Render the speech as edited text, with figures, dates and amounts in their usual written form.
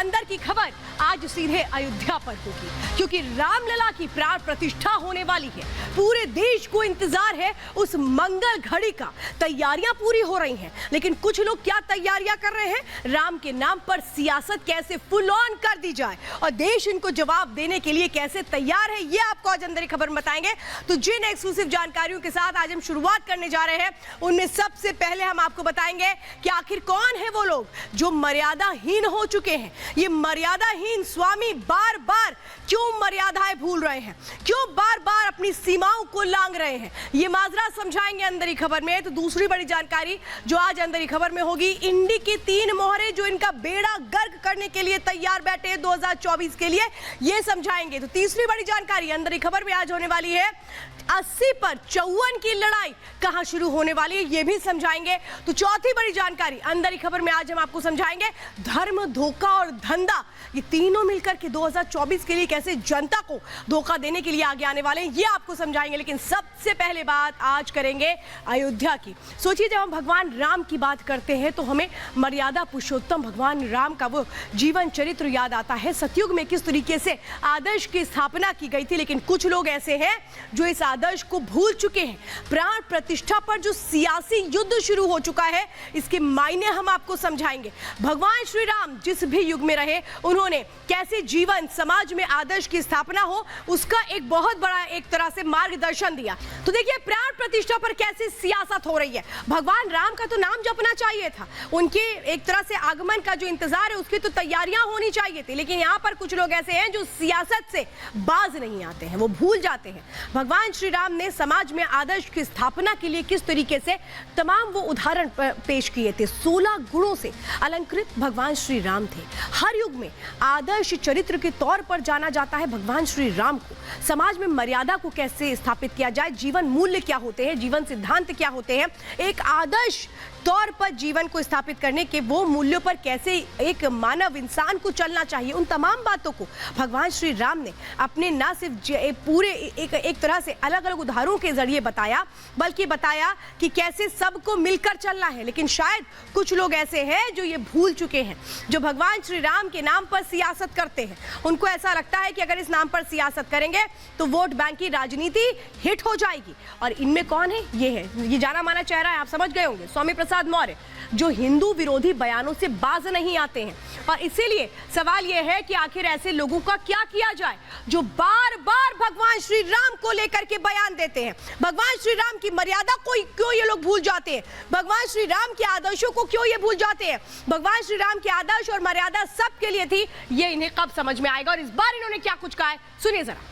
अंदर की खबर आज सीधे अयोध्या पर होगी, क्योंकि रामलला की प्राण प्रतिष्ठा होने वाली है। पूरे देश को इंतजार है उस मंगल घड़ी का। तैयारियां पूरी हो रही हैं, लेकिन कुछ लोग क्या तैयारियां कर रहे हैं, राम के नाम पर सियासत कैसे फुल ऑन कर दी जाए और देश इनको जवाब देने के लिए कैसे तैयार है, ये आपको आज अंदर की खबर बताएंगे। तो जिन एक्सक्लूसिव जानकारियों के साथ आज हम शुरुआत करने जा रहे हैं, उनमें सबसे पहले हम आपको बताएंगे कि आखिर कौन है वो लोग जो मर्यादाहीन हो चुके हैं। ये मर्यादाहीन स्वामी बार बार क्यों मर्यादाएं भूल रहे हैं, क्यों बार बार अपनी सीमाओं को लांग रहे हैं, ये माजरा समझाएंगे अंदर की खबर में। तो दूसरी बड़ी जानकारी जो आज अंदर की खबर में होगी, इंडी की 3 मोहरे जो इनका बेड़ा गर्क करने के लिए तैयार बैठे 2024 के लिए, ये समझाएंगे। तो तीसरी बड़ी जानकारी अंदर की खबर में आज होने वाली है, 80 पर 54 की लड़ाई कहां शुरू होने वाली है, ये भी समझाएंगे। तो चौथी बड़ी जानकारी अंदर की खबर में आज हम आपको समझाएंगे, धर्म, धोखा और धंधा, ये तीनों मिलकर के 2024 के लिए कैसे जनता को धोखा देने के लिए आगे आने वाले हैं, ये आपको समझाएंगे। लेकिन सबसे पहले बात आज करेंगे अयोध्या की। सोचिए, जब हम भगवान राम की बात करते हैं तो हमें मर्यादा पुरुषोत्तम भगवान राम का वो जीवन चरित्र याद आता है, सतयुग में किस तरीके से आदर्श की स्थापना की गई थी। लेकिन कुछ लोग ऐसे हैं जो इस आदर्श को भूल चुके हैं। प्राण प्रतिष्ठा पर जो सियासी युद्ध शुरू हो चुका है, इसके मायने हम आपको समझाएंगे। भगवान श्री राम जिस भी युग में रहे, उन्होंने कैसे जीवन समाज में आदर्श की स्थापना हो, उसका एक बहुत बड़ा एक तरह से मार्गदर्शन दिया। तो देखिए, प्राण प्रतिष्ठा पर कैसे सियासत हो रही है। भगवान राम का तो नाम जपना चाहिए था, उनके एक तरह से आगमन का जो इंतजार है उसकी तो तैयारियां होनी चाहिए थी। लेकिन यहाँ पर कुछ लोग ऐसे हैं जो सियासत से बाज नहीं आते हैं, वो भूल जाते हैं भगवान श्री राम ने समाज में आदर्श की स्थापना के लिए किस तरीके से तमाम वो उदाहरण पेश किए थे। 16 गुणों से अलंकृत भगवान श्री राम थे। हर युग में आदर्श चरित्र के तौर पर जाना जाता है भगवान श्री राम को। समाज में मर्यादा को कैसे स्थापित किया जाए, जीवन मूल्य क्या होते हैं, जीवन सिद्धांत क्या होते हैं, एक आदर्श तौर पर जीवन को स्थापित करने के वो मूल्यों पर कैसे एक मानव इंसान को चलना चाहिए, उन तमाम बातों को भगवान श्री राम ने अपने ना सिर्फ पूरे एक तरह से अलग अलग उदाहरणों के जरिए बताया, बल्कि बताया कि कैसे सबको मिलकर चलना है। लेकिन शायद कुछ लोग ऐसे हैं जो ये भूल चुके हैं, जो भगवान श्री राम के नाम पर सियासत करते हैं। उनको ऐसा लगता है कि अगर इस नाम पर सियासत करेंगे तो वोट बैंक की राजनीति हिट हो जाएगी। और इनमें कौन है? ये जाना माना चेहरा है, आप समझ गए होंगे, स्वामी प्रसाद मौर्य, जो हिंदू विरोधी बयानों से बाज नहीं आते हैं। और इसीलिए सवाल यह है कि आखिर ऐसे लोगों का क्या किया जाए जो बार बार भगवान श्री राम को लेकर के बयान देते हैं। भगवान श्री राम की मर्यादा को क्यों ये लोग भूल जाते हैं, भगवान श्री राम के आदर्शों को क्यों ये भूल जाते हैं। भगवान श्री राम के आदर्श और मर्यादा सबके लिए थी, ये इन्हें कब समझ में आएगा। और इस बार इन्होंने क्या कुछ कहा है, सुनिए जरा।